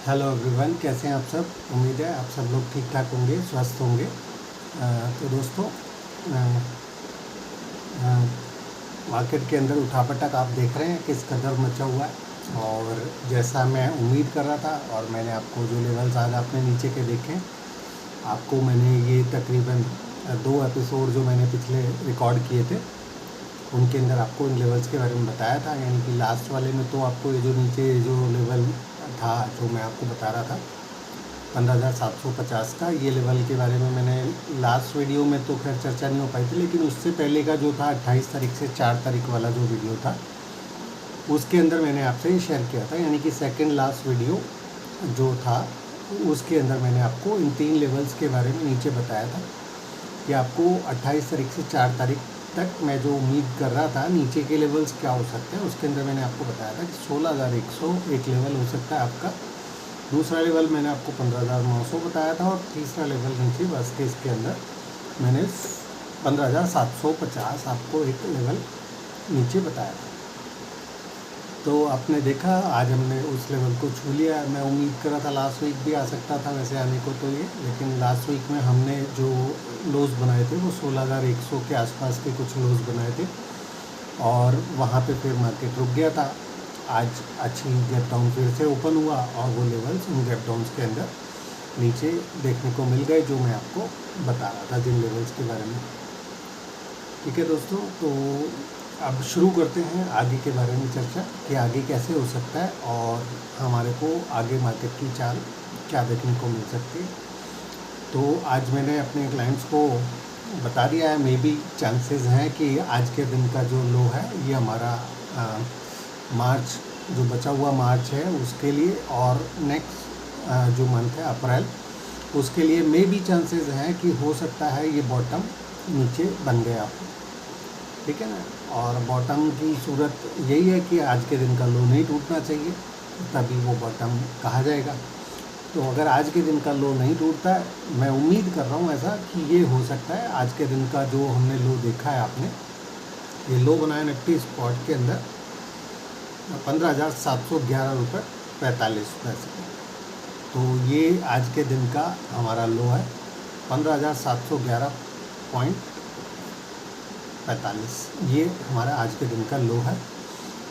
Hello everyone, कैसे हैं आप सब। उम्मीद है आप सब लोग ठीक ठाक होंगे, स्वस्थ होंगे। तो दोस्तों, मार्केट के अंदर उठापटक आप देख रहे हैं किस कदर मचा हुआ है। और जैसा मैं उम्मीद कर रहा था, और मैंने आपको जो लेवल्स आज आपने नीचे के देखे, आपको मैंने ये तकरीबन 2 एपिसोड जो मैंने पिछले रिकॉर्ड किए थे उनके अंदर आपको इन लेवल्स के बारे में बताया था। यानी कि लास्ट वाले में तो आपको ये जो नीचे जो लेवल था जो मैं आपको बता रहा था 15,750 का, ये लेवल के बारे में मैंने लास्ट वीडियो में तो खैर चर्चा नहीं हो पाई थी, लेकिन उससे पहले का जो था 28 तारीख से 4 तारीख वाला जो वीडियो था उसके अंदर मैंने आपसे ये शेयर किया था। यानी कि सेकंड लास्ट वीडियो जो था उसके अंदर मैंने आपको इन 3 लेवल्स के बारे में नीचे बताया था कि आपको 28 तारीख से 4 तारीख तक मैं जो उम्मीद कर रहा था नीचे के लेवल्स क्या हो सकते हैं। उसके अंदर मैंने आपको बताया था कि 16,100 एक लेवल हो सकता है आपका। दूसरा लेवल मैंने आपको 15,900 बताया था, और तीसरा लेवल नीचे बस केस के अंदर मैंने 15,750 आपको एक लेवल नीचे बताया था। तो आपने देखा आज हमने उस लेवल को छू लिया। मैं उम्मीद कर रहा था लास्ट वीक भी आ सकता था वैसे आने को तो ये, लेकिन लास्ट वीक में हमने जो लोज बनाए थे वो 16,100 के आसपास के कुछ लोज बनाए थे, और वहाँ पे फिर मार्केट रुक गया था। आज अच्छी गैप डाउन फिर से ओपन हुआ, और वो लेवल्स उन गैप डाउन्स के अंदर नीचे देखने को मिल गए जो मैं आपको बता रहा था जिन लेवल्स के बारे में। ठीक है दोस्तों, तो अब शुरू करते हैं आगे के बारे में चर्चा कि आगे कैसे हो सकता है और हमारे को आगे मार्केट की चाल क्या देखने को मिल सकती है। तो आज मैंने अपने क्लाइंट्स को बता दिया है, मे बी चांसेस हैं कि आज के दिन का जो लो है ये हमारा मार्च जो बचा हुआ मार्च है उसके लिए, और नेक्स्ट जो मंथ है अप्रैल उसके लिए मे बी चांसेस हैं कि हो सकता है ये बॉटम नीचे बन गया। ठीक है ना। और बॉटम की सूरत यही है कि आज के दिन का लो नहीं टूटना चाहिए, तभी वो बॉटम कहा जाएगा। तो अगर आज के दिन का लो नहीं टूटता है, मैं उम्मीद कर रहा हूँ ऐसा कि ये हो सकता है आज के दिन का जो हमने लो देखा है आपने, ये लो बनाया निफ्टी स्पॉट के अंदर 15,711 रुपये 45 पैसे। तो ये आज के दिन का हमारा लो है 15,711.45। ये हमारा आज के दिन का लो है।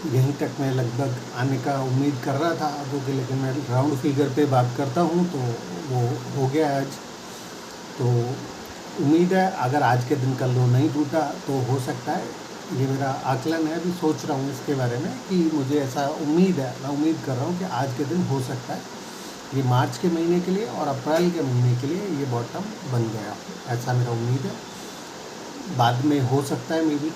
यहीं तक मैं लगभग आने का उम्मीद कर रहा था आगे के, लेकिन मैं राउंड फिगर पे बात करता हूँ तो वो हो गया आज। तो उम्मीद है अगर आज के दिन का लो नहीं टूटा तो हो सकता है, ये मेरा आकलन है, अभी सोच रहा हूँ इसके बारे में कि मुझे ऐसा उम्मीद है, मैं उम्मीद कर रहा हूँ कि आज के दिन हो सकता है ये मार्च के महीने के लिए और अप्रैल के महीने के लिए ये बॉटम बन गया, ऐसा मेरा उम्मीद है। बाद में हो सकता है मे बी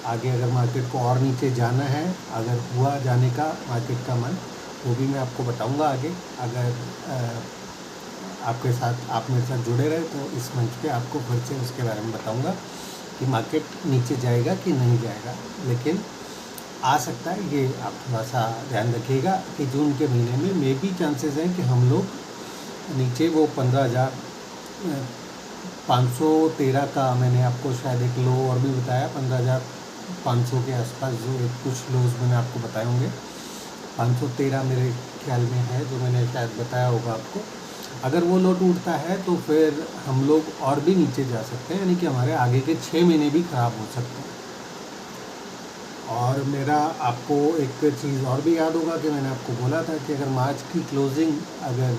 आगे अगर मार्केट को और नीचे जाना है, अगर हुआ जाने का मार्केट का मन, वो भी मैं आपको बताऊंगा आगे। अगर आपके साथ आप मेरे साथ जुड़े रहे तो इस मंच पे आपको फिर से उसके बारे में बताऊंगा कि मार्केट नीचे जाएगा कि नहीं जाएगा। लेकिन आ सकता है, ये आप थोड़ा सा ध्यान रखिएगा कि जून के महीने में मे बी चांसेस हैं कि हम लोग नीचे वो 15,513 का मैंने आपको शायद एक लो और भी बताया, 15,500 के आसपास जो एक कुछ लोज मैंने आपको बताए होंगे, 513 मेरे ख्याल में है जो मैंने शायद बताया होगा आपको। अगर वो लो टूटता है तो फिर हम लोग और भी नीचे जा सकते हैं, यानी कि हमारे आगे के 6 महीने भी ख़राब हो सकते हैं। और मेरा आपको एक चीज़ और भी याद होगा कि मैंने आपको बोला था कि अगर मार्च की क्लोजिंग अगर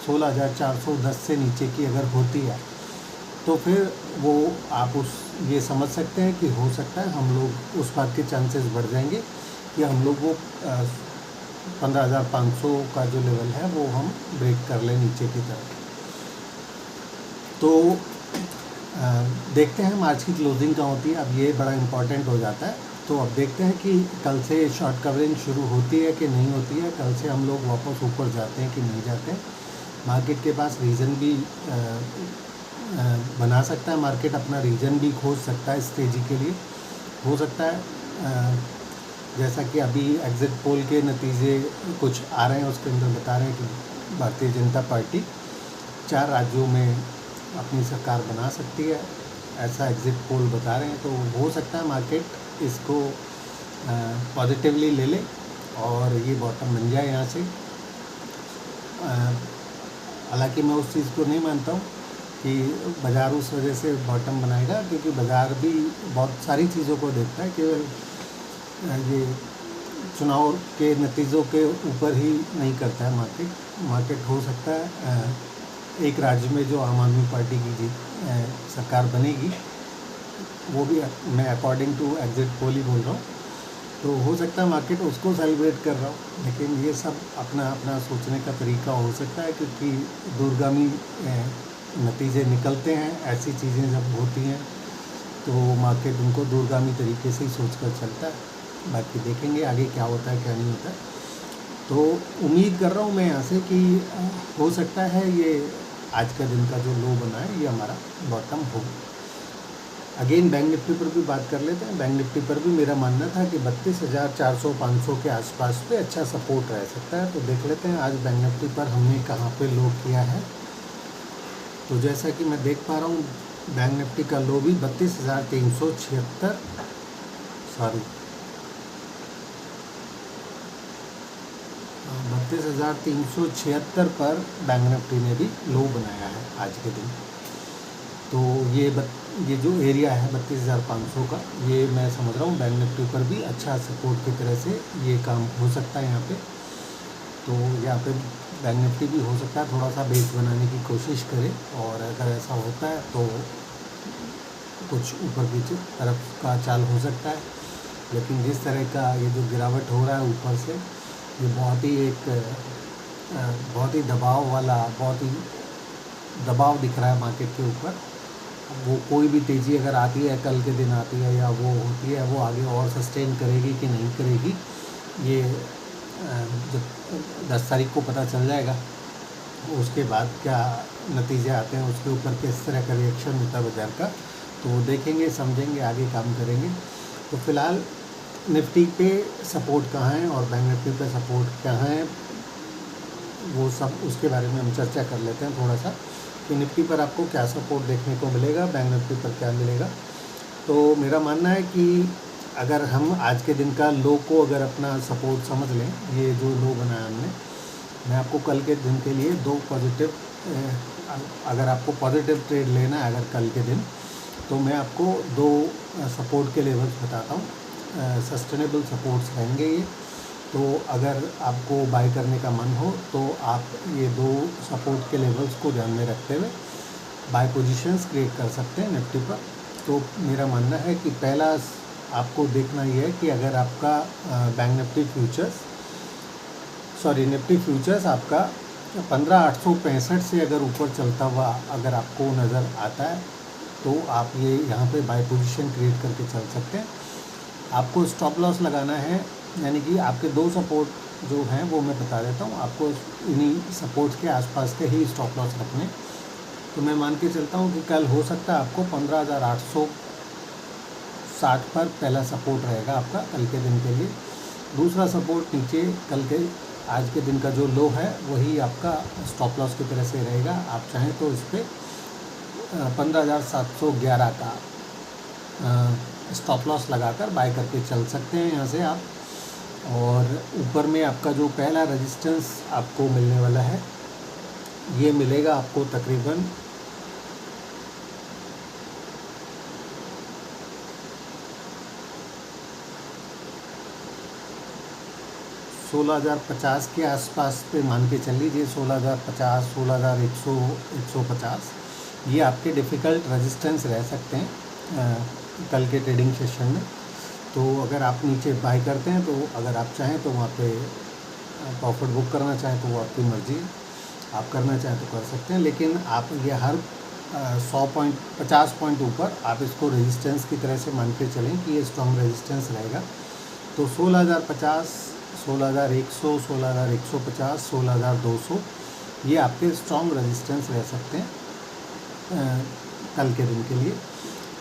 16,410 से नीचे की अगर होती है तो फिर वो आप उस ये समझ सकते हैं कि हो सकता है हम लोग उस बात के चांसेस बढ़ जाएंगे कि हम लोग वो 15,500 का जो लेवल है वो हम ब्रेक कर लें नीचे की तरफ। तो देखते हैं मार्च की क्लोजिंग कहाँ होती है, अब ये बड़ा इम्पॉर्टेंट हो जाता है। तो अब देखते हैं कि कल से शॉर्ट कवरिंग शुरू होती है कि नहीं होती है, कल से हम लोग वापस ऊपर जाते हैं कि नहीं जाते हैं। मार्केट के पास रीज़न भी बना सकता है, मार्केट अपना रीज़न भी खोज सकता है इस तेज़ी के लिए। हो सकता है जैसा कि अभी एग्ज़िट पोल के नतीजे कुछ आ रहे हैं, उसके अंदर बता रहे हैं कि भारतीय जनता पार्टी 4 राज्यों में अपनी सरकार बना सकती है, ऐसा एग्ज़िट पोल बता रहे हैं। तो हो सकता है मार्केट इसको पॉजिटिवली ले ले और ये बॉटम बन जाए यहाँ से हालांकि मैं उस चीज़ को नहीं मानता हूँ कि बाज़ार उस वजह से बॉटम बनाएगा, क्योंकि बाज़ार भी बहुत सारी चीज़ों को देखता है, केवल ये चुनाव के नतीजों के ऊपर ही नहीं करता है मार्केट हो सकता है एक राज्य में जो आम आदमी पार्टी की सरकार बनेगी, वो भी मैं अकॉर्डिंग टू एग्जिट पोल ही बोल रहा हूँ, तो हो सकता है मार्केट उसको सेलिब्रेट कर रहा हो। लेकिन ये सब अपना अपना सोचने का तरीका हो सकता है, क्योंकि दूरगामी नतीजे निकलते हैं, ऐसी चीज़ें जब होती हैं तो मार्केट उनको दूरगामी तरीके से ही सोच कर चलता है। बाकी देखेंगे आगे क्या होता है क्या नहीं होता है। तो उम्मीद कर रहा हूँ मैं यहाँ से कि हो सकता है ये आज का दिन का जो लो बना है ये हमारा बॉटम हो। अगेन बैंक निफ्टी पर भी बात कर लेते हैं। बैंक निफ्टी पर भी मेरा मानना था कि 32,400-500 के आसपास पे अच्छा सपोर्ट रह सकता है। तो देख लेते हैं आज बैंक निफ्टी पर हमने कहाँ पे लो किया है। तो जैसा कि मैं देख पा रहा हूँ बैंक निफ्टी का लो भी 32,376 पर बैंक निफ्टी ने भी लो बनाया है आज के दिन। तो ये जो एरिया है 32,500 का, ये मैं समझ रहा हूँ बैंक निफ्टी पर भी अच्छा सपोर्ट की तरह से ये काम हो सकता है यहाँ पे। तो यहाँ पे बैंक निफ्टी भी हो सकता है थोड़ा सा बेस बनाने की कोशिश करे, और अगर ऐसा होता है तो कुछ ऊपर की तरफ का चाल हो सकता है। लेकिन जिस तरह का ये जो गिरावट हो रहा है ऊपर से, ये बहुत ही दबाव दिख रहा है मार्केट के ऊपर। वो कोई भी तेज़ी अगर आती है, कल के दिन आती है या वो होती है, वो आगे और सस्टेन करेगी कि नहीं करेगी, ये जब 10 तारीख को पता चल जाएगा। उसके बाद क्या नतीजे आते हैं, उसके ऊपर किस तरह का रिएक्शन होता है बाज़ार का, तो वो देखेंगे, समझेंगे, आगे काम करेंगे। तो फिलहाल निफ्टी पे सपोर्ट कहाँ है और बैंक निफ्टी पे सपोर्ट कहाँ है, वो सब उसके बारे में हम चर्चा कर लेते हैं थोड़ा सा, कि निफ्टी पर आपको क्या सपोर्ट देखने को मिलेगा, बैंक निफ्टी पर क्या मिलेगा। तो मेरा मानना है कि अगर हम आज के दिन का लो को अगर अपना सपोर्ट समझ लें, ये जो लो बनाया हमने, मैं आपको कल के दिन के लिए दो पॉजिटिव, अगर आपको पॉजिटिव ट्रेड लेना है अगर कल के दिन, तो मैं आपको दो सपोर्ट के लेवल्स बताता हूँ। सस्टेनेबल सपोर्ट्स रहेंगे ये। तो अगर आपको बाय करने का मन हो तो आप ये दो सपोर्ट के लेवल्स को ध्यान में रखते हुए बाय पोजीशंस क्रिएट कर सकते हैं निफ्टी पर। तो मेरा मानना है कि पहला आपको देखना ये है कि अगर आपका बैंक निफ्टी फ्यूचर्स आपका 15,865 से अगर ऊपर चलता हुआ अगर आपको नज़र आता है, तो आप ये यहाँ पे बाय पोजीशन क्रिएट करके चल सकते हैं। आपको स्टॉप लॉस लगाना है, यानी कि आपके दो सपोर्ट जो हैं वो मैं बता देता हूँ आपको। इन्हीं सपोर्ट्स के आसपास के ही स्टॉप लॉस रखने। तो मैं मान के चलता हूँ कि कल हो सकता है आपको 15,860 पर पहला सपोर्ट रहेगा आपका कल के दिन के लिए। दूसरा सपोर्ट नीचे कल के आज के दिन का जो लो है वही आपका स्टॉप लॉस की तरह से रहेगा। आप चाहें तो इस पर 15,711 का स्टॉप लॉस लगाकर बाय करके चल सकते हैं यहाँ से आप। और ऊपर में आपका जो पहला रेजिस्टेंस आपको मिलने वाला है, ये मिलेगा आपको तकरीबन 16,050 के आसपास पे मान के चल लीजिए। 16,050, 16,100, 150 ये आपके डिफ़िकल्ट रेजिस्टेंस रह सकते हैं कल के ट्रेडिंग सेशन में। तो अगर आप नीचे बाय करते हैं तो अगर आप चाहें तो वहाँ पे प्रॉफिट बुक करना चाहें तो वो आपकी मर्ज़ी है, आप करना चाहें तो कर सकते हैं। लेकिन आप ये हर 50 पॉइंट ऊपर आप इसको रेजिस्टेंस की तरह से मान के चलें कि ये स्ट्रॉन्ग रेजिस्टेंस रहेगा। तो 16,050, 16,100, 16,150, 16,200 ये आपके स्ट्रॉन्ग रेजिस्टेंस रह सकते हैं कल के दिन के लिए।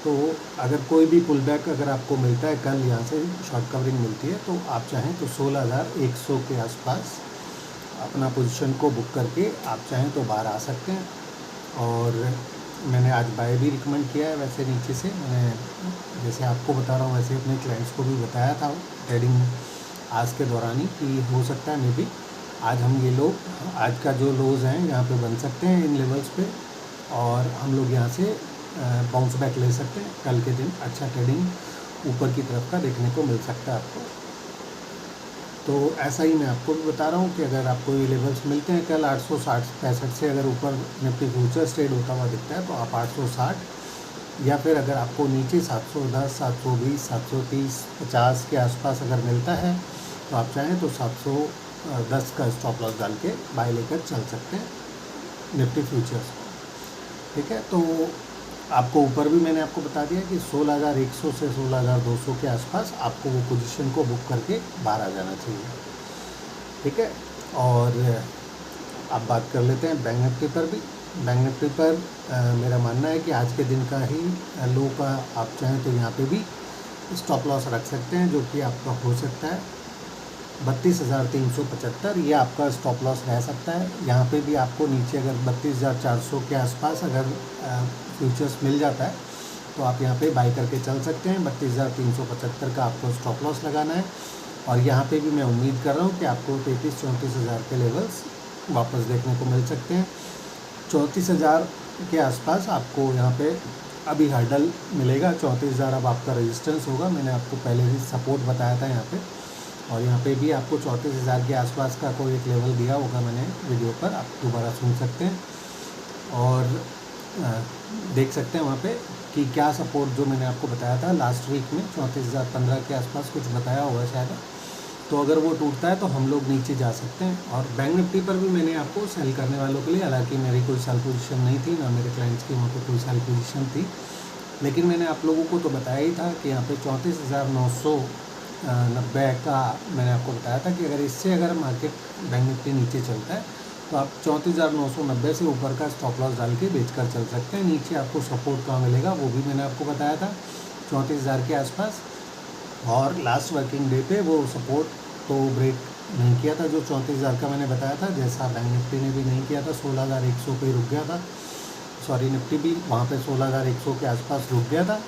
तो अगर कोई भी पुल बैक अगर आपको मिलता है कल, यहाँ से शॉर्ट कवरिंग मिलती है, तो आप चाहें तो 16,100 के आसपास अपना पोजीशन को बुक करके आप चाहें तो बाहर आ सकते हैं। और मैंने आज बाय भी रिकमेंड किया है। वैसे नीचे से मैंने जैसे आपको बता रहा हूँ वैसे अपने क्लाइंट्स को भी बताया था ट्रेडिंग आज के दौरान ही कि हो सकता है मे भी आज हम ये लोग आज का जो लोज हैं यहाँ पे बन सकते हैं इन लेवल्स पे, और हम लोग यहाँ से बाउंस बैक ले सकते हैं। कल के दिन अच्छा ट्रेडिंग ऊपर की तरफ का देखने को मिल सकता है आपको। तो ऐसा ही मैं आपको भी बता रहा हूँ कि अगर आपको ये लेवल्स मिलते हैं कल 860-65 से अगर ऊपर निफ्टी फ्यूचर्स ट्रेड होता हुआ दिखता है तो आप 860, या फिर अगर आपको नीचे 710, 720, 730, 50 के आसपास अगर मिलता है तो आप चाहें तो 710 का स्टॉप लॉस डाल के बाय लेकर चल सकते हैं निफ्टी फ्यूचर्स को। ठीक है, तो आपको ऊपर भी मैंने आपको बता दिया कि 16,100 से 16,200 के आसपास आपको वो पोजीशन को बुक करके बाहर आ जाना चाहिए। ठीक है, और अब बात कर लेते हैं बैंक निफ्टी पर भी। बैंक निफ्टी पर मेरा मानना है कि आज के दिन का ही लो का आप चाहें तो यहाँ पे भी स्टॉप लॉस रख सकते हैं, जो कि आपका हो सकता है 32,375, ये आपका स्टॉप लॉस रह सकता है। यहाँ पे भी आपको नीचे अगर 32,400 के आसपास अगर फ्यूचर्स मिल जाता है तो आप यहाँ पे बाई करके चल सकते हैं। 32,375 का आपको स्टॉप लॉस लगाना है, और यहाँ पे भी मैं उम्मीद कर रहा हूँ कि आपको 33-34 हज़ार के लेवल्स वापस देखने को मिल सकते हैं। 34,000 के आसपास आपको यहाँ पे अभी हर्डल मिलेगा। 34,000 अब आपका रेजिस्टेंस होगा। मैंने आपको पहले ही सपोर्ट बताया था यहाँ पे, और यहाँ पे भी आपको 34,000 के आसपास का कोई एक लेवल दिया होगा मैंने वीडियो पर, आप दोबारा सुन सकते हैं और देख सकते हैं वहाँ पे कि क्या सपोर्ट जो मैंने आपको बताया था लास्ट वीक में 34,015 के आसपास कुछ बताया होगा शायद। तो अगर वो टूटता है तो हम लोग नीचे जा सकते हैं। और बैंक निफ्टी पर भी मैंने आपको सेल करने वालों के लिए, हालांकि मेरी कोई सेल पोजीशन नहीं थी, ना मेरे क्लाइंट्स की वहाँ पे कोई सेल पोजीशन थी, लेकिन मैंने आप लोगों को तो बताया ही था कि यहाँ पे 34,990 का मैंने आपको बताया था कि अगर इससे अगर मार्केट बैंक निफ्टी नीचे चलता है तो आप 34,990 से ऊपर का स्टॉप लॉस डाल के बेचकर चल सकते हैं। नीचे आपको सपोर्ट कहाँ मिलेगा वो भी मैंने आपको बताया था 34,000 के आसपास, और लास्ट वर्किंग डे पे वो सपोर्ट तो ब्रेक नहीं किया था जो 34,000 का मैंने बताया था, जैसा बैंक निफ्टी ने भी नहीं किया था। 16,100 पे रुक गया था, सॉरी निफ्टी भी वहाँ पे 16,100 के आसपास रुक गया था,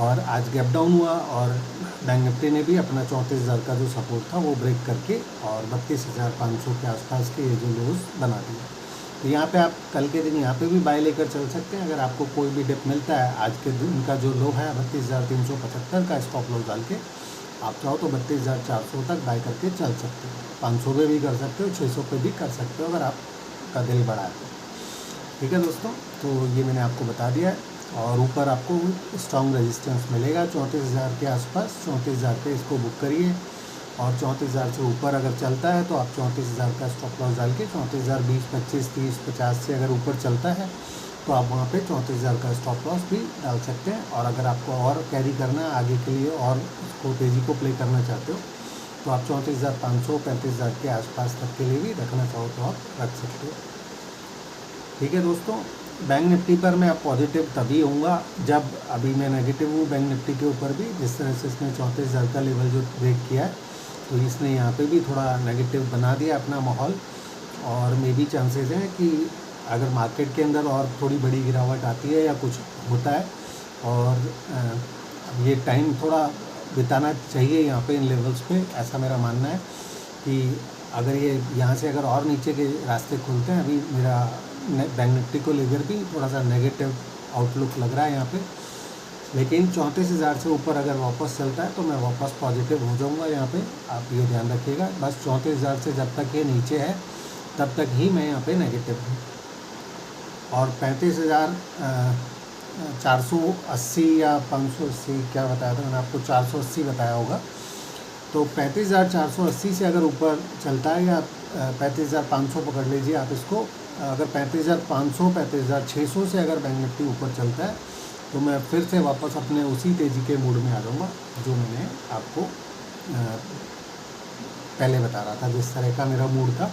और आज गैप डाउन हुआ, और बैंक निफ्टी ने भी अपना 34,000 का जो सपोर्ट था वो ब्रेक करके और 32,500 के आसपास के ये जो लोज बना दिया। तो यहाँ पे आप कल के दिन यहाँ पे भी बाय लेकर चल सकते हैं। अगर आपको कोई भी डिप मिलता है, आज के दिन का जो लो है 32,375 का स्टॉप लॉस डाल के आप चाहो तो 32,400 तक बाय करके चल सकते हो। 500 पे भी कर सकते हो, 600 पे भी कर सकते हो अगर आपका दिल बड़ा है। ठीक है दोस्तों, तो ये मैंने आपको बता दिया है। और ऊपर आपको स्ट्रॉन्ग रेजिस्टेंस मिलेगा 34,000 के आसपास। 34,000 पे इसको बुक करिए, और 34,000 से ऊपर अगर चलता है तो आप 34,000 का स्टॉप लॉस डाल के 34,020, 25, 30, 50 से अगर ऊपर चलता है तो आप वहाँ पे 34,000 का स्टॉप लॉस भी डाल सकते हैं। और अगर आपको और कैरी करना है आगे के लिए और उसको तेज़ी को प्ले करना चाहते हो तो आप 34,500, 35,000 के आसपास तक के लिए भी रखना चाहो तो आप रख सकते हो। ठीक है दोस्तों, बैंक निफ्टी पर मैं अब पॉजिटिव तभी होऊंगा जब, अभी मैं नेगेटिव हूँ बैंक निफ्टी के ऊपर भी। जिस तरह से इसने 34,000 का लेवल जो ब्रेक किया है तो इसने यहाँ पे भी थोड़ा नेगेटिव बना दिया अपना माहौल, और मे भी चांसेस हैं कि अगर मार्केट के अंदर और थोड़ी बड़ी गिरावट आती है या कुछ होता है, और ये टाइम थोड़ा बिताना चाहिए यहाँ पे इन लेवल्स पे, ऐसा मेरा मानना है कि अगर ये यहाँ से अगर और नीचे के रास्ते खुलते हैं, अभी मेरा बैंक निफ्टी को लेकर भी थोड़ा सा नेगेटिव आउटलुक लग रहा है यहाँ पे, लेकिन 34,000 से ऊपर अगर वापस चलता है तो मैं वापस पॉजिटिव हो जाऊँगा यहाँ पे, आप ये ध्यान रखिएगा। बस 34,000 से जब तक ये नीचे है तब तक ही मैं यहाँ पे नेगेटिव हूँ। और 35,480 या 580 क्या बताया था मैंने आपको, 480 बताया होगा। तो 35,480 से अगर ऊपर चलता है, या 35,500 पकड़ लीजिए आप इसको, अगर 35,500, 35,600 से अगर बैंक निफ्टी ऊपर चलता है तो मैं फिर से वापस अपने उसी तेज़ी के मूड में आ जाऊँगा जो मैंने आपको पहले बता रहा था। जिस तरह का मेरा मूड था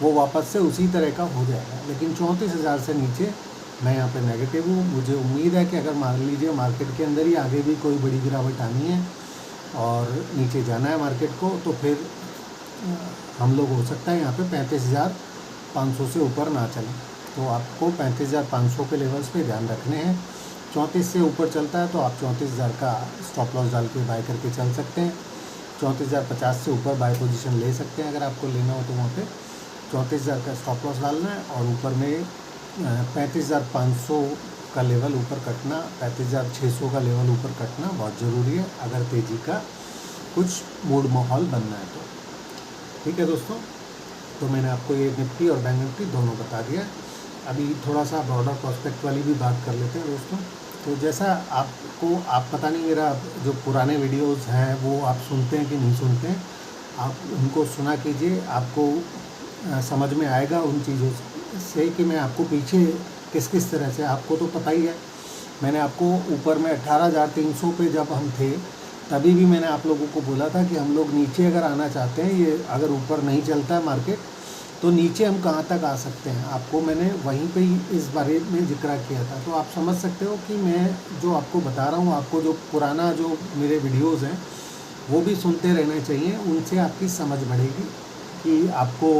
वो वापस से उसी तरह का हो जाएगा। लेकिन 34,000 से नीचे मैं यहाँ पे नेगेटिव हूँ। मुझे उम्मीद है कि अगर मान लीजिए मार्केट के अंदर ही आगे भी कोई बड़ी गिरावट आनी है और नीचे जाना है मार्केट को, तो फिर हम लोग हो सकता है यहाँ पे 35,500 से ऊपर ना चलें। तो आपको 35,500 के लेवल्स पे ध्यान रखने हैं। 34 से ऊपर चलता है तो आप 34,000 का स्टॉप लॉस डाल के बाय करके चल सकते हैं। 34,050 से ऊपर बाय पोजीशन ले सकते हैं। अगर आपको लेना हो तो वहाँ पे 34,000 का स्टॉप लॉस डालना है और ऊपर में 35,500 का लेवल ऊपर कटना, 35,600 का लेवल ऊपर कटना बहुत ज़रूरी है अगर तेज़ी का कुछ मूड माहौल बनना है तो। ठीक है दोस्तों, तो मैंने आपको ये निफ्टी और बैंक निफ्टी दोनों बता दिया। अभी थोड़ा सा ब्रॉडर प्रोस्पेक्ट वाली भी बात कर लेते हैं दोस्तों। तो जैसा आपको पता नहीं मेरा जो पुराने वीडियोस हैं वो आप सुनते हैं कि नहीं सुनते हैं, आप उनको सुना कीजिए, आपको समझ में आएगा उन चीज़ों से कि मैं आपको पीछे किस किस तरह से, आपको तो पता ही है मैंने आपको ऊपर में 18,300 पे जब हम थे तभी भी मैंने आप लोगों को बोला था कि हम लोग नीचे अगर आना चाहते हैं, ये अगर ऊपर नहीं चलता है मार्केट तो नीचे हम कहाँ तक आ सकते हैं, आपको मैंने वहीं पे ही इस बारे में जिक्र किया था। तो आप समझ सकते हो कि मैं जो आपको बता रहा हूँ, आपको जो पुराना जो मेरे वीडियोज़ हैं वो भी सुनते रहने चाहिए, उनसे आपकी समझ बढ़ेगी कि आपको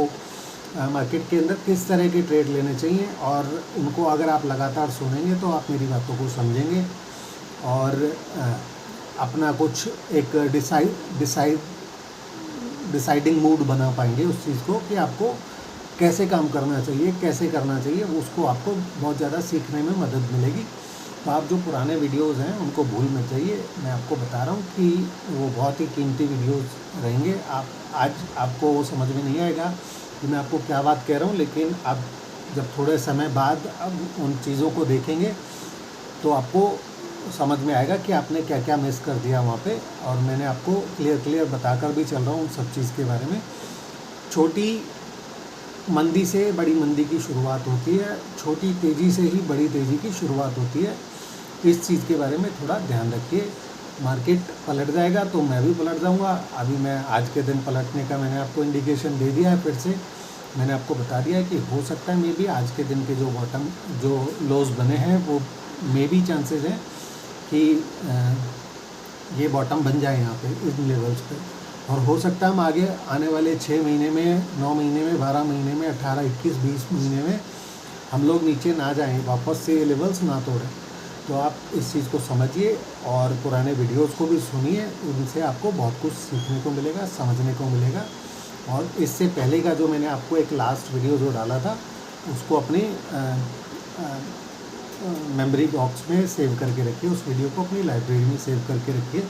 मार्केट के अंदर किस तरह के ट्रेड लेने चाहिए, और उनको अगर आप लगातार सुनेंगे तो आप मेरी बातों को समझेंगे और अपना कुछ एक डिसाइडिंग मूड बना पाएंगे उस चीज़ को कि आपको कैसे काम करना चाहिए, कैसे करना चाहिए, उसको आपको बहुत ज़्यादा सीखने में मदद मिलेगी। तो आप जो पुराने वीडियोस हैं उनको भूल मत जाइए, मैं आपको बता रहा हूँ कि वो बहुत ही कीमती वीडियोस रहेंगे। आज आपको वो समझ में नहीं आएगा कि मैं आपको क्या बात कह रहा हूँ, लेकिन आप जब थोड़े समय बाद अब उन चीज़ों को देखेंगे तो आपको समझ में आएगा कि आपने क्या क्या मिस कर दिया वहाँ पे। और मैंने आपको क्लियर बताकर भी चल रहा हूँ उन सब चीज़ के बारे में। छोटी मंदी से बड़ी मंदी की शुरुआत होती है, छोटी तेज़ी से ही बड़ी तेज़ी की शुरुआत होती है। इस चीज़ के बारे में थोड़ा ध्यान रखिए। मार्केट पलट जाएगा तो मैं भी पलट जाऊंगा। अभी मैं आज के दिन पलटने का मैंने आपको इंडिकेशन दे दिया है, फिर से मैंने आपको बता दिया है कि हो सकता है मे बी आज के दिन के जो बॉटम जो लोज बने हैं वो मे बी चांसेस हैं कि ये बॉटम बन जाए यहाँ पे इन लेवल्स पे, और हो सकता है हम आगे आने वाले 6 महीने में, 9 महीने में, 12 महीने में, 18, 21, 20 महीने में हम लोग नीचे ना जाएं, वापस से ये लेवल्स ना तोड़ें। तो आप इस चीज़ को समझिए और पुराने वीडियोस को भी सुनिए, उनसे आपको बहुत कुछ सीखने को मिलेगा, समझने को मिलेगा। और इससे पहले का जो मैंने आपको एक लास्ट वीडियो जो डाला था उसको अपनी मेमोरी बॉक्स में सेव करके रखिए, उस वीडियो को अपनी लाइब्रेरी में सेव करके रखिए।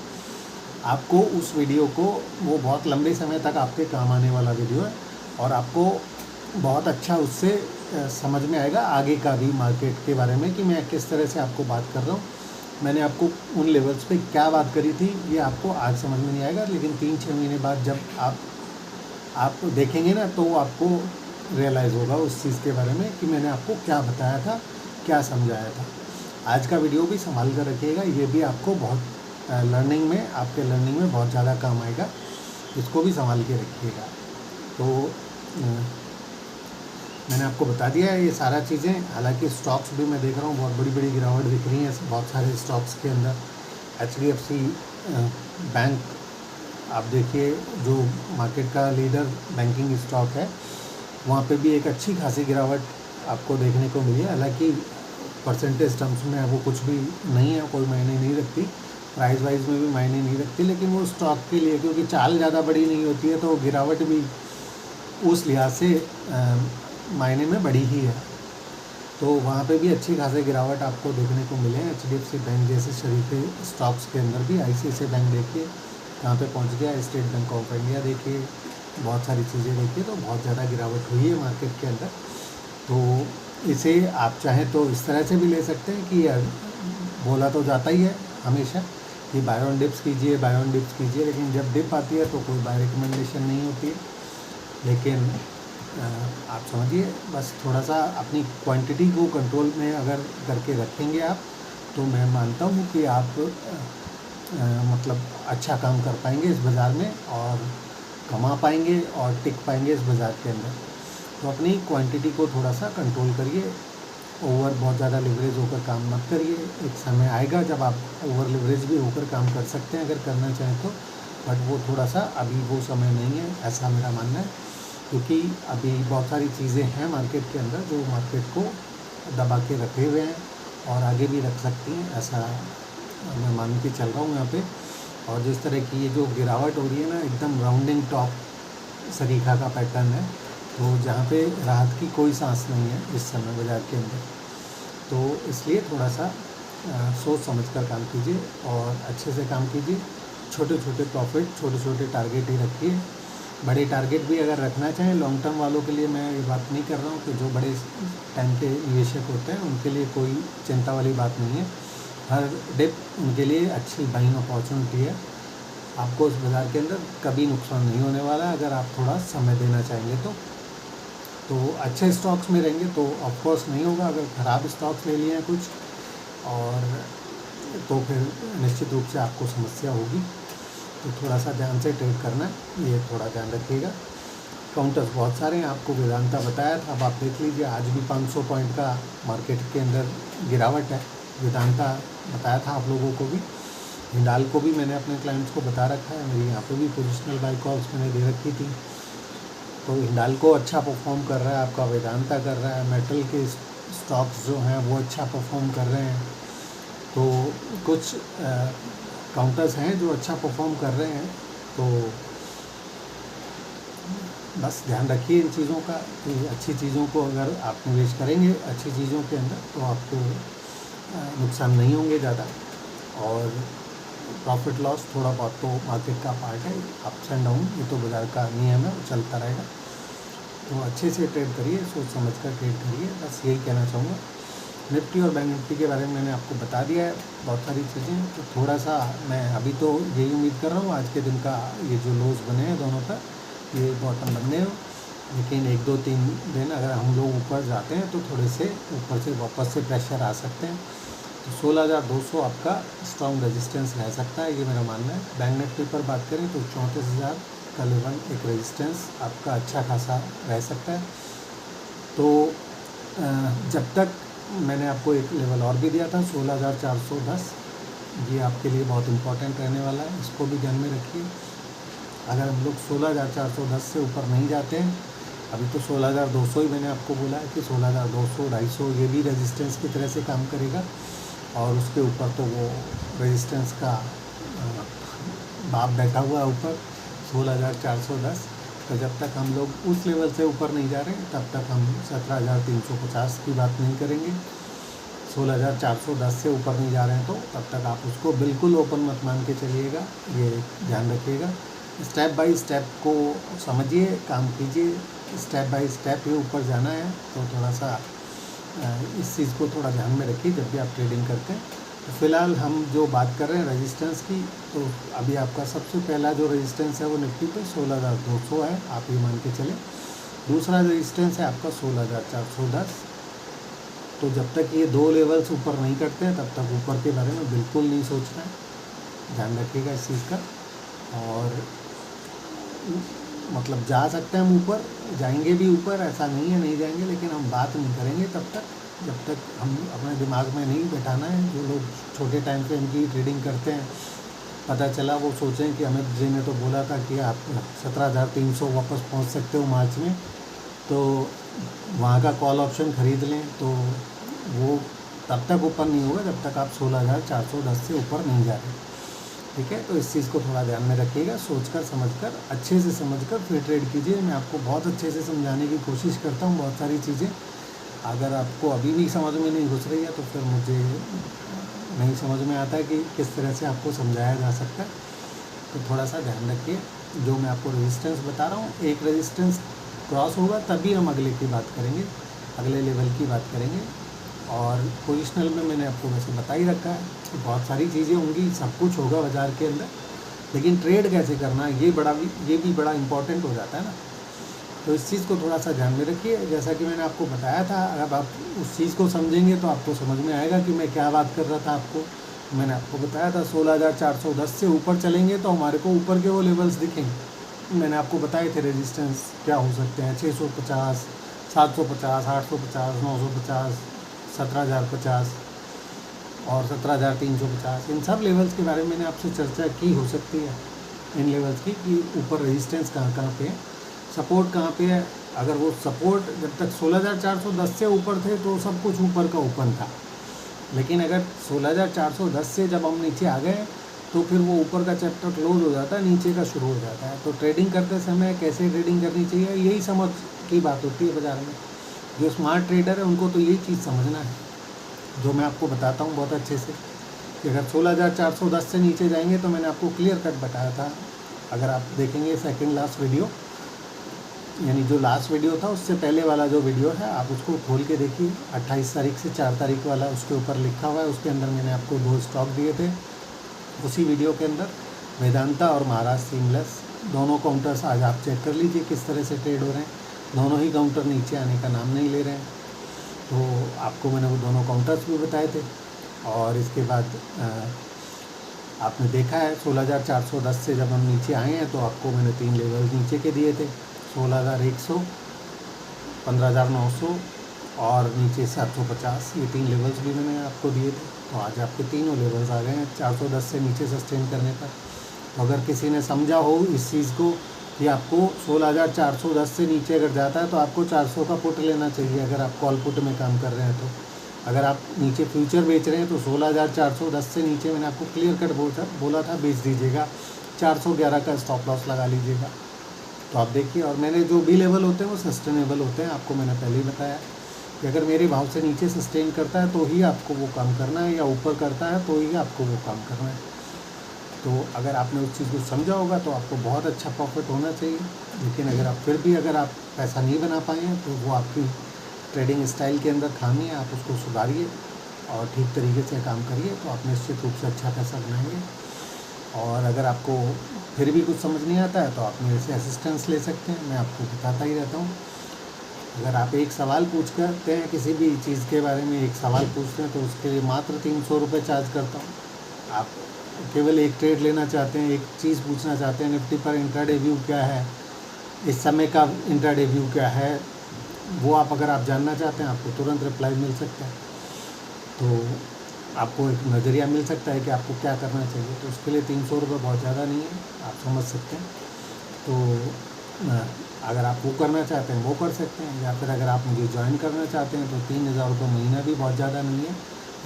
आपको उस वीडियो को, वो बहुत लंबे समय तक आपके काम आने वाला वीडियो है और आपको बहुत अच्छा उससे समझ में आएगा आगे का भी मार्केट के बारे में कि मैं किस तरह से आपको बात कर रहा हूँ। मैंने आपको उन लेवल्स पे क्या बात करी थी ये आपको आज समझ में नहीं आएगा, लेकिन 3-6 महीने बाद जब आप देखेंगे ना तो आपको रियलाइज़ होगा उस चीज़ के बारे में कि मैंने आपको क्या बताया था, क्या समझाया था। आज का वीडियो भी संभाल कर रखिएगा, ये भी आपको बहुत आपके लर्निंग में बहुत ज़्यादा काम आएगा, इसको भी संभाल के रखिएगा। तो मैंने आपको बता दिया है ये सारा चीज़ें। हालांकि स्टॉक्स भी मैं देख रहा हूँ बहुत बड़ी गिरावट दिख रही है बहुत सारे स्टॉक्स के अंदर। HDFC बैंक आप देखिए जो मार्केट का लीडर बैंकिंग स्टॉक है, वहाँ पे भी एक अच्छी खासी गिरावट आपको देखने को मिली है। हालांकि परसेंटेज टर्म्स में वो कुछ भी नहीं है, कोई मायने नहीं रखती, प्राइस वाइज में भी मायने नहीं रखती, लेकिन वो स्टॉक के लिए क्योंकि चाल ज़्यादा बड़ी नहीं होती है तो गिरावट भी उस लिहाज से मायने में बड़ी ही है। तो वहाँ पे भी अच्छी खासी गिरावट आपको देखने को मिले हैं। HDFC बैंक जैसे शरीफे स्टॉक्स के अंदर भी, ICICI बैंक देखिए कहाँ पे पहुँच गया, स्टेट बैंक ऑफ इंडिया देखिए, बहुत सारी चीज़ें देखिए, तो बहुत ज़्यादा गिरावट हुई है मार्केट के अंदर। तो इसे आप चाहें तो इस तरह से भी ले सकते हैं कि बोला तो जाता ही है हमेशा कि बाय ऑन डिप्स कीजिए, लेकिन जब डिप आती है तो कोई बाय रिकमेंडेशन नहीं होती है। लेकिन आप समझिए, बस थोड़ा सा अपनी क्वांटिटी को कंट्रोल में अगर करके रखेंगे आप, तो मैं मानता हूँ कि आप मतलब अच्छा काम कर पाएंगे इस बाज़ार में और कमा पाएंगे और टिक पाएंगे इस बाज़ार के अंदर। तो अपनी क्वांटिटी को थोड़ा सा कंट्रोल करिए, ओवर बहुत ज़्यादा लिवरेज होकर काम मत करिए। एक समय आएगा जब आप ओवर लिवरेज भी होकर काम कर सकते हैं अगर करना चाहें तो, बट वो थोड़ा सा अभी वो समय नहीं है, ऐसा मेरा मानना है। क्योंकि अभी बहुत सारी चीज़ें हैं मार्केट के अंदर जो मार्केट को दबा के रखे हुए हैं और आगे भी रख सकती हैं, ऐसा मैं मान के चल रहा हूँ यहाँ पे। और जिस तरह की ये जो गिरावट हो रही है ना, एकदम राउंडिंग टॉप सरीखा का पैटर्न है, तो जहाँ पे राहत की कोई सांस नहीं है इस समय बाज़ार के अंदर। तो इसलिए थोड़ा सा सोच समझ कर काम कीजिए और अच्छे से काम कीजिए। छोटे छोटे प्रॉफिट, छोटे छोटे टारगेट ही रखिए। बड़े टारगेट भी अगर रखना चाहें लॉन्ग टर्म वालों के लिए, मैं ये बात नहीं कर रहा हूँ कि जो बड़े टाइम के निवेशक होते हैं उनके लिए कोई चिंता वाली बात नहीं है। हर डिप उनके लिए अच्छी बाइंग अपॉर्चुनिटी है। आपको उस बाज़ार के अंदर कभी नुकसान नहीं होने वाला है अगर आप थोड़ा समय देना चाहेंगे तो अच्छे स्टॉक्स में रहेंगे तो ऑफकोर्स नहीं होगा। अगर ख़राब स्टॉक्स ले लिए हैं कुछ और तो फिर निश्चित रूप से आपको समस्या होगी। तो थोड़ा सा ध्यान से ट्रेड करना है, ये थोड़ा ध्यान रखिएगा। काउंटर्स बहुत सारे हैं, आपको वेदांता बताया था। अब आप देख लीजिए आज भी 500 पॉइंट का मार्केट के अंदर गिरावट है। वेदांता बताया था आप लोगों को भी। हिंडाल्को भी मैंने अपने क्लाइंट्स को बता रखा है। मेरी यहाँ पे भी पोजिशनल बाई कॉल्स मैंने दे रखी थी। तो हिंडाल्को अच्छा परफॉर्म कर रहा है, आपका वेदांता कर रहा है, मेटल के स्टॉक्स जो हैं वो अच्छा परफॉर्म कर रहे हैं। तो कुछ काउंटर्स हैं जो अच्छा परफॉर्म कर रहे हैं। तो बस ध्यान रखिए इन चीज़ों का कि अच्छी चीज़ों को अगर आप निवेश करेंगे अच्छी चीज़ों के अंदर तो आपको नुकसान नहीं होंगे ज़्यादा। और प्रॉफिट लॉस थोड़ा बहुत तो मार्केट का पार्ट है, अप्स एंड डाउन, ये तो बाज़ार का नियम है, वो चलता रहेगा। तो अच्छे से ट्रेड करिए, सोच समझ कर ट्रेड करिए, बस यही कहना चाहूँगा। निफ्टी और बैंक निफ्टी के बारे में मैंने आपको बता दिया है बहुत सारी चीज़ें। तो थोड़ा सा मैं अभी तो यही उम्मीद कर रहा हूँ आज के दिन का ये जो लोज बने हैं दोनों का, ये बॉटम बनने हो। लेकिन 1 2 3 दिन अगर हम लोग ऊपर जाते हैं तो थोड़े से ऊपर से वापस से प्रेशर आ सकते हैं। तो 16,200 आपका स्ट्रॉन्ग रेजिस्टेंस रह सकता है, ये मेरा मानना है। बैंक निफ्टी पर बात करें तो 34,000 का लेवल एक रेजिस्टेंस आपका अच्छा खासा रह सकता है। तो जब तक मैंने आपको एक लेवल और भी दिया था 16,410, ये आपके लिए बहुत इम्पोर्टेंट रहने वाला है, इसको भी ध्यान में रखिए। अगर हम लोग 16,410 से ऊपर नहीं जाते हैं, अभी तो 16,200 ही मैंने आपको बोला है कि 16,200 250 ये भी रेजिस्टेंस की तरह से काम करेगा। और उसके ऊपर तो वो रेजिस्टेंस का बाप बैठा हुआ है ऊपर 16,410। तो जब तक हम लोग उस लेवल से ऊपर नहीं जा रहे तब तक हम 17,350 की बात नहीं करेंगे। 16,410 से ऊपर नहीं जा रहे हैं तो तब तक आप उसको बिल्कुल ओपन मत मान के चलिएगा, ये ध्यान रखिएगा। स्टेप बाय स्टेप को समझिए, काम कीजिए, स्टेप बाय स्टेप ही ऊपर जाना है। तो थोड़ा सा इस चीज़ को थोड़ा ध्यान में रखिए जब भी आप ट्रेडिंग करते हैं। तो फ़िलहाल हम जो बात कर रहे हैं रेजिस्टेंस की, तो अभी आपका सबसे पहला जो रेजिस्टेंस है वो निफ्टी पे 16,200 है, आप ये मान के चलें। दूसरा रेजिस्टेंस है आपका 16,410। तो जब तक ये 2 लेवल्स ऊपर नहीं करते हैं तब तक ऊपर के बारे में बिल्कुल नहीं सोचना है, ध्यान रखिएगा इस चीज़ का। और मतलब जा सकते हैं हम ऊपर, जाएंगे भी ऊपर, ऐसा नहीं है नहीं जाएंगे, लेकिन हम बात नहीं करेंगे तब तक जब तक हम अपने दिमाग में नहीं बैठाना है। जो लोग छोटे टाइम पे इनकी ट्रेडिंग करते हैं, पता चला वो सोचें कि अमित जी ने तो बोला था कि आप 17,300 वापस पहुंच सकते हो मार्च में, तो वहाँ का कॉल ऑप्शन ख़रीद लें, तो वो तब तक ऊपर नहीं होगा जब तक आप 16,410 से ऊपर नहीं जा रहे। ठीक है, तो इस चीज़ को थोड़ा ध्यान में रखिएगा, सोचकर समझकर अच्छे से समझकर फिर ट्रेड कीजिए। मैं आपको बहुत अच्छे से समझाने की कोशिश करता हूँ बहुत सारी चीज़ें। अगर आपको अभी भी समझ में नहीं घुस रही है तो फिर मुझे नहीं समझ में आता है कि किस तरह से आपको समझाया जा सकता है। तो थोड़ा सा ध्यान रखिए, जो मैं आपको रेजिस्टेंस बता रहा हूँ, एक रेजिस्टेंस क्रॉस होगा तभी हम अगले की बात करेंगे, अगले लेवल की बात करेंगे। और पोजिशनल में मैंने आपको वैसे बता ही रखा है कि बहुत सारी चीज़ें होंगी, सब कुछ होगा बाज़ार के अंदर, लेकिन ट्रेड कैसे करना है ये भी बड़ा इम्पॉर्टेंट हो जाता है ना। तो इस चीज़ को थोड़ा सा ध्यान में रखिए। जैसा कि मैंने आपको बताया था, अगर आप उस चीज़ को समझेंगे तो आपको समझ में आएगा कि मैं क्या बात कर रहा था आपको। मैंने आपको बताया था 16,410 से ऊपर चलेंगे तो हमारे को ऊपर के वो लेवल्स दिखेंगे। मैंने आपको बताए थे रेजिस्टेंस क्या हो सकते हैं, 650, 750, 850, 950, 17,050 और 17,350, इन सब लेवल्स के बारे में मैंने आपसे चर्चा की हो सकती है, इन लेवल्स की, कि ऊपर रेजिस्टेंस कहाँ कहाँ पे है, सपोर्ट कहाँ पे है। अगर वो सपोर्ट जब तक 16,410 से ऊपर थे तो सब कुछ ऊपर का ओपन था, लेकिन अगर 16,410 से जब हम नीचे आ गए तो फिर वो ऊपर का चैप्टर क्लोज हो जाता है, नीचे का शुरू हो जाता है। तो ट्रेडिंग करते समय कैसे ट्रेडिंग करनी चाहिए, यही समझ की बात होती है बाज़ार में। जो स्मार्ट ट्रेडर है उनको तो यही चीज़ समझना है, जो मैं आपको बताता हूँ बहुत अच्छे से, कि अगर 16,410 से नीचे जाएंगे तो मैंने आपको क्लियर कट बताया था। अगर आप देखेंगे सेकंड लास्ट वीडियो, यानी जो लास्ट वीडियो था उससे पहले वाला जो वीडियो है, आप उसको खोल के देखिए। 28 तारीख से 4 तारीख वाला उसके ऊपर लिखा हुआ है, उसके अंदर मैंने आपको 2 स्टॉक दिए थे। उसी वीडियो के अंदर वेदांता और महाराष्ट्र सीमलेस दोनों काउंटर्स आज आप चेक कर लीजिए किस तरह से ट्रेड हो रहे हैं। दोनों ही काउंटर नीचे आने का नाम नहीं ले रहे हैं। तो आपको मैंने वो दोनों काउंटर्स भी बताए थे। और इसके बाद आपने देखा है 16,410 से जब हम नीचे आए हैं तो आपको मैंने 3 लेवल नीचे के दिए थे, 16,100, 15,900 और नीचे 750। ये 3 लेवल्स भी मैंने आपको दिए थे। तो आज आपके तीनों लेवल्स आ गए हैं 410 से नीचे सस्टेन करने पर। तो अगर किसी ने समझा हो इस चीज़ को कि आपको 16,410 से नीचे अगर जाता है तो आपको 400 का पुट लेना चाहिए, अगर आप कॉल पुट में काम कर रहे हैं तो। अगर आप नीचे फ्यूचर बेच रहे हैं तो 16,410 से नीचे मैंने आपको क्लियर कट बोला था बेच दीजिएगा, 411 का स्टॉप लॉस लगा लीजिएगा। तो आप देखिए, और मैंने जो भी लेवल होते हैं वो सस्टेनेबल होते हैं, आपको मैंने पहले ही बताया कि अगर मेरे भाव से नीचे सस्टेन करता है तो ही आपको वो काम करना है, या ऊपर करता है तो ही आपको वो काम करना है। तो अगर आपने उस चीज़ को समझा होगा तो आपको बहुत अच्छा प्रॉफिट होना चाहिए। लेकिन अगर आप फिर भी अगर आप पैसा नहीं बना पाए हैं तो वो आपकी ट्रेडिंग स्टाइल के अंदर खामी है, आप उसको सुधारिए और ठीक तरीके से काम करिए तो आप निश्चित रूप से अच्छा पैसा बनाएंगे। और अगर आपको फिर भी कुछ समझ नहीं आता है तो आप मेरे से असिस्टेंस ले सकते हैं, मैं आपको बताता ही रहता हूँ। अगर आप एक सवाल पूछ करते हैं किसी भी चीज़ के बारे में, एक सवाल पूछते हैं तो उसके लिए मात्र 300 रुपये चार्ज करता हूँ। आप केवल एक ट्रेड लेना चाहते हैं, एक चीज़ पूछना चाहते हैं, निफ्टी पर इंट्राडे व्यू क्या है, इस समय का इंट्राडे व्यू क्या है, वो आप अगर आप जानना चाहते हैं आपको तुरंत रिप्लाई मिल सकता है। तो आपको एक नज़रिया मिल सकता है कि आपको क्या करना चाहिए। तो उसके लिए 300 रुपये बहुत ज़्यादा नहीं है, आप समझ सकते हैं। तो अगर आप वो करना चाहते हैं वो कर सकते हैं, या फिर अगर आप मुझे ज्वाइन करना चाहते हैं तो 3,000 रुपये महीना भी बहुत ज़्यादा नहीं है।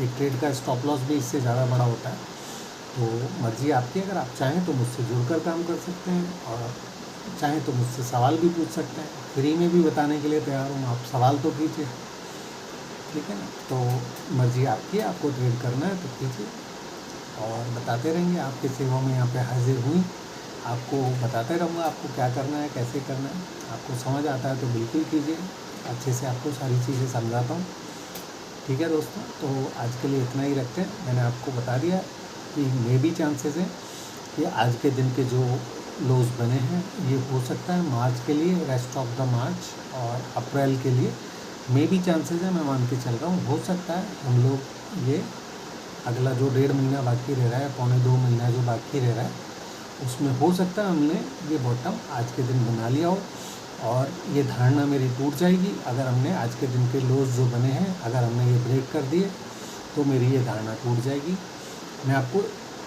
एक ट्रेड का स्टॉप लॉस भी इससे ज़्यादा बड़ा होता है। तो मर्ज़ी आपकी, अगर आप चाहें तो मुझसे जुड़कर काम कर सकते हैं, और चाहें तो मुझसे सवाल भी पूछ सकते हैं। फ्री में भी बताने के लिए तैयार हूँ, आप सवाल तो कीजिए, ठीक है ना। तो मर्ज़ी आपकी, आपको ट्रेड करना है तो कीजिए, और बताते रहेंगे। आपके सेवा में यहाँ पे हाजिर हुई, आपको बताते रहूँगा आपको क्या करना है, कैसे करना है। आपको समझ आता है तो बिल्कुल कीजिए, अच्छे से आपको सारी चीज़ें समझाता हूँ, ठीक है दोस्तों। तो आज के लिए इतना ही रखते हैं। मैंने आपको बता दिया कि मे भी चांसेस हैं कि आज के दिन के जो लोज बने हैं ये हो सकता है मार्च के लिए, रेस्ट ऑफ द मार्च, और अप्रैल के लिए मे भी चांसेस हैं। मैं मान के चल रहा हूँ, हो सकता है हम लोग ये अगला जो 1.5 महीना बाकी रह रहा है, 1.25-2 महीना जो बाकी रह रहा है, उसमें हो सकता है हमने ये बॉटम आज के दिन बना लिया हो, और ये धारणा मेरी टूट जाएगी। अगर हमने आज के दिन के लोज जो बने हैं अगर हमने ये ब्रेक कर दिए तो मेरी ये धारणा टूट जाएगी। मैं आपको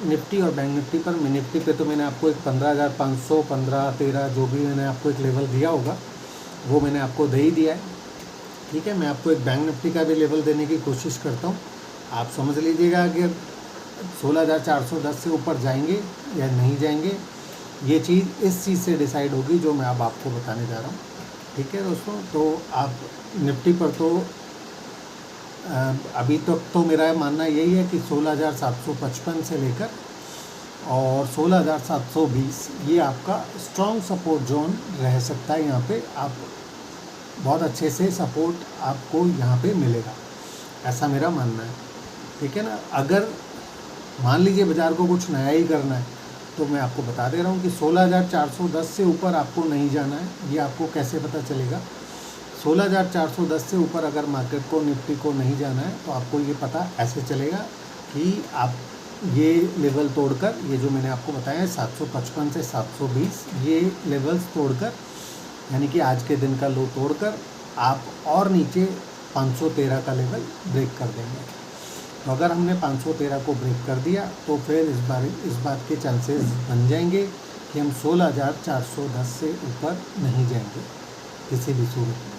निफ्टी और बैंक निफ्टी पर, निफ्टी पे तो मैंने आपको एक 15,500, 15-13 जो भी मैंने आपको एक लेवल दिया होगा वो मैंने आपको दे ही दिया है, ठीक है। मैं आपको एक बैंक निफ्टी का भी लेवल देने की कोशिश करता हूँ। आप समझ लीजिएगा कि 16,410 से ऊपर जाएंगे या नहीं जाएंगे, ये चीज़ इस चीज़ से डिसाइड होगी जो मैं अब आपको बताने जा रहा हूँ, ठीक है दोस्तों। तो आप निफ्टी पर तो अभी तक तो मेरा मानना यही है कि 16,755 से लेकर और 16,720 ये आपका स्ट्रॉन्ग सपोर्ट जोन रह सकता है। यहाँ पे आप बहुत अच्छे से सपोर्ट आपको यहाँ पे मिलेगा, ऐसा मेरा मानना है, ठीक है ना। अगर मान लीजिए बाज़ार को कुछ नया ही करना है तो मैं आपको बता दे रहा हूँ कि 16,410 से ऊपर आपको नहीं जाना है। ये आपको कैसे पता चलेगा? 16,410 से ऊपर अगर मार्केट को, निफ्टी को नहीं जाना है तो आपको ये पता ऐसे चलेगा कि आप ये लेवल तोड़कर, ये जो मैंने आपको बताया है 755 से 720, ये लेवल्स तोड़कर, यानी कि आज के दिन का लो तोड़कर आप और नीचे 513 का लेवल ब्रेक कर देंगे। तो अगर हमने 513 को ब्रेक कर दिया तो फिर इस बात के चांसेस बन जाएंगे कि हम 16,410 से ऊपर नहीं जाएंगे किसी भी सूरत में,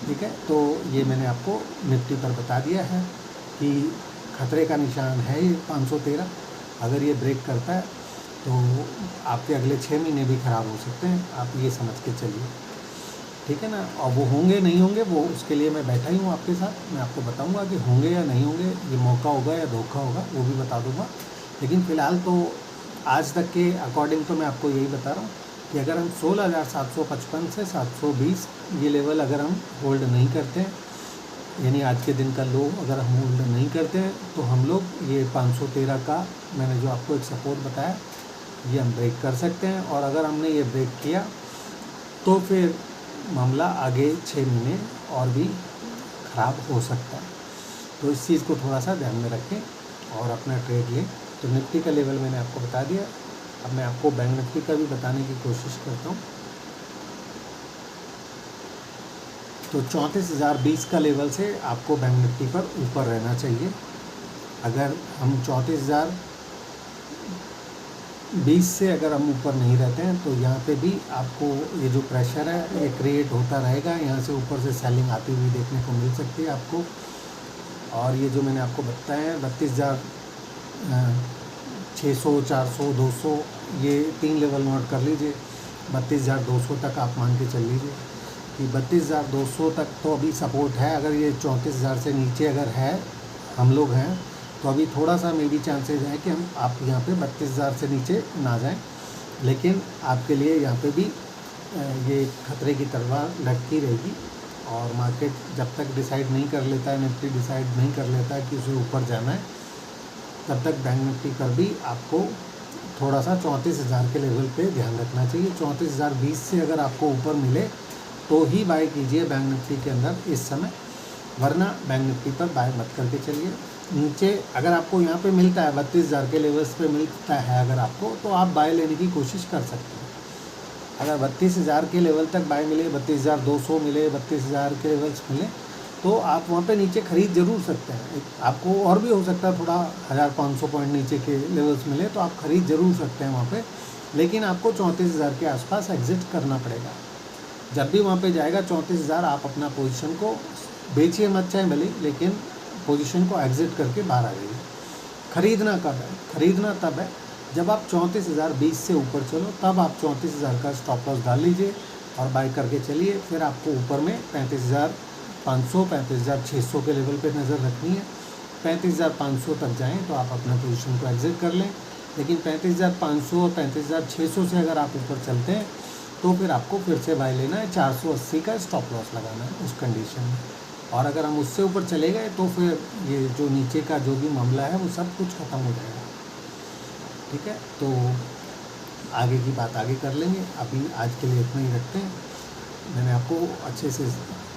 ठीक है। तो ये मैंने आपको निफ्टी पर बता दिया है कि खतरे का निशान है ये 513, अगर ये ब्रेक करता है तो आपके अगले 6 महीने भी ख़राब हो सकते हैं, आप ये समझ के चलिए, ठीक है ना। और वो होंगे नहीं होंगे वो उसके लिए मैं बैठा ही हूँ आपके साथ, मैं आपको बताऊँगा कि होंगे या नहीं होंगे, ये मौका होगा या धोखा होगा वो भी बता दूँगा। लेकिन फ़िलहाल तो आज तक के अकॉर्डिंग तो मैं आपको यही बता रहा हूँ कि अगर हम 16,755 से 720 ये लेवल अगर हम होल्ड नहीं करते हैं, यानी आज के दिन का लो अगर हम होल्ड नहीं करते हैं, तो हम लोग ये 513 का मैंने जो आपको एक सपोर्ट बताया ये हम ब्रेक कर सकते हैं। और अगर हमने ये ब्रेक किया तो फिर मामला आगे 6 महीने और भी ख़राब हो सकता है। तो इस चीज़ को थोड़ा सा ध्यान में रखें और अपना ट्रेड लें। तो निफ्टी का लेवल मैंने आपको बता दिया, अब मैं आपको बैंक निफ्टी का भी बताने की कोशिश करता हूँ। तो 34,020 का लेवल से आपको बैंक निफ्टी पर ऊपर रहना चाहिए। अगर हम 34,020 से अगर हम ऊपर नहीं रहते हैं तो यहाँ पे भी आपको ये जो प्रेशर है ये क्रिएट होता रहेगा, यहाँ से ऊपर से सेलिंग आती हुई देखने को मिल सकती है आपको। और ये जो मैंने आपको बताया है 32,600, 400, 200 ये 3 लेवल नोट कर लीजिए। 32,200 तक आप मान के चल लीजिए कि 32,200 तक तो अभी सपोर्ट है। अगर ये 34,000 से नीचे अगर है हम लोग हैं तो अभी थोड़ा सा मे बी चांसेज है कि हम आप यहाँ पे 32,000 से नीचे ना जाएं, लेकिन आपके लिए यहाँ पे भी ये खतरे की तलवार लटकी रहेगी। और मार्केट जब तक डिसाइड नहीं कर लेता है, निफ्टी डिसाइड नहीं कर लेता है कि उसे ऊपर जाना है, तब तक बैंक निफ्टी पर भी आपको थोड़ा सा 34,000 के लेवल पे ध्यान रखना चाहिए। 34,020 से अगर आपको ऊपर मिले तो ही बाय कीजिए बैंक निफ्टी के अंदर इस समय, वरना बैंक निफ्टी पर बाय मत करके चलिए। नीचे अगर आपको यहाँ पे मिलता है 32,000 के लेवल्स पे मिलता है अगर आपको, तो आप बाय लेने की कोशिश कर सकते हैं। अगर 32,000 के लेवल तक बाय मिले, 32,200 मिले, 32,000 के लेवल्स मिले, तो आप वहाँ पे नीचे ख़रीद ज़रूर सकते हैं। आपको और भी हो सकता है थोड़ा 1,500 पॉइंट नीचे के लेवल्स मिले तो आप ख़रीद ज़रूर सकते हैं वहाँ पे, लेकिन आपको 34,000 के आसपास एग्ज़िट करना पड़ेगा। जब भी वहाँ पे जाएगा 34,000 आप अपना पोजीशन को बेचिए मत चाहे भले, लेकिन पोजीशन को एग्ज़िट करके बाहर आ जाइए। ख़रीदना कब है? ख़रीदना तब है जब आप 34,020 से ऊपर चलो, तब आप 34,000 का स्टॉप लॉस डाल लीजिए और बाय करके चलिए। फिर आपको ऊपर में 35,500, 35,600 के लेवल पे नज़र रखनी है। 35,500 तक जाएं तो आप अपना पोजीशन को एग्ज़िट कर लें, लेकिन 35,500 और 35,600 से अगर आप ऊपर चलते हैं तो फिर आपको फिर से बाय लेना है, 480 का स्टॉप लॉस लगाना है उस कंडीशन में। और अगर हम उससे ऊपर चले गए तो फिर ये जो नीचे का जो भी मामला है वो सब कुछ ख़त्म हो जाएगा, ठीक है। तो आगे की बात आगे कर लेंगे, अभी आज के लिए इतना ही रखते हैं। मैंने आपको अच्छे से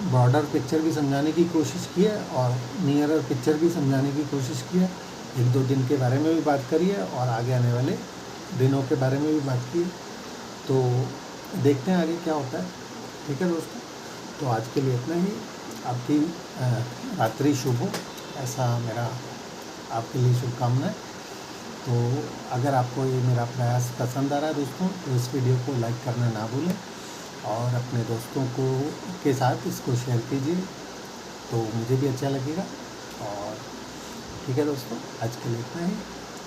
ब्रॉडर पिक्चर भी समझाने की कोशिश की है और नियरर पिक्चर भी समझाने की कोशिश की है। 1-2 दिन के बारे में भी बात करी है और आगे आने वाले दिनों के बारे में भी बात की है। तो देखते हैं आगे क्या होता है, ठीक है दोस्तों। तो आज के लिए इतना ही। आपकी रात्रि शुभ हो, ऐसा मेरा आपके लिए शुभकामनाएं। तो अगर आपको ये मेरा प्रयास पसंद आ रहा है दोस्तों, तो इस वीडियो को लाइक करना ना भूलें और अपने दोस्तों को के साथ इसको शेयर कीजिए, तो मुझे भी अच्छा लगेगा। और ठीक है दोस्तों, आज के लिए इतना ही।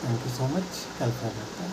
Thank you so much. कल फिर मिलते हैं।